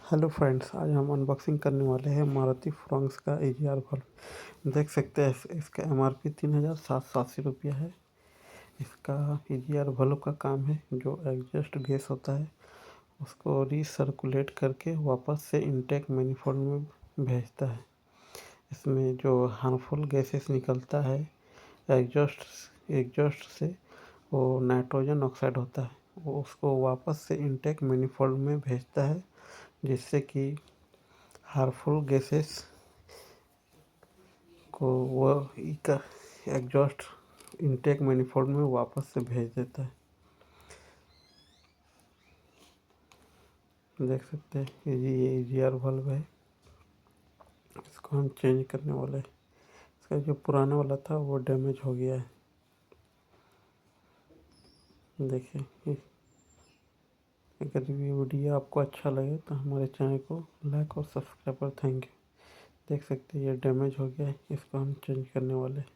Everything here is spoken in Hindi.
हेलो फ्रेंड्स, आज हम अनबॉक्सिंग करने वाले हैं मारुति फ्रॉन्क्स का AGR वाल्व। देख सकते हैं इसका MRP 3780 रुपया है। इसका AGR वाल्व का काम है जो एग्जॉस्ट गैस होता है उसको रिसर्कुलेट करके वापस से इनटेक मैनिफोल्ड में भेजता है। इसमें जो हार्मफुल गैसेस निकलता है एग्जॉस्ट से, वो नाइट्रोजन ऑक्साइड होता है, वो उसको वापस से इनटेक मैनिफोल्ड में भेजता है, जिससे कि हार्मफुल गैसेस को वह एग्जॉस्ट इनटेक मैनिफोल्ड में वापस से भेज देता है। देख सकते हैं ये AGR वाल्व है। इसको हम चेंज करने वाले हैं। इसका जो पुराना वाला था वो डैमेज हो गया है। देखिए, अगर ये वीडियो आपको अच्छा लगे तो हमारे चैनल को लाइक और सब्सक्राइब कर थैंक यू। देख सकते हैं ये डैमेज हो गया है, इसको हम चेंज करने वाले हैं।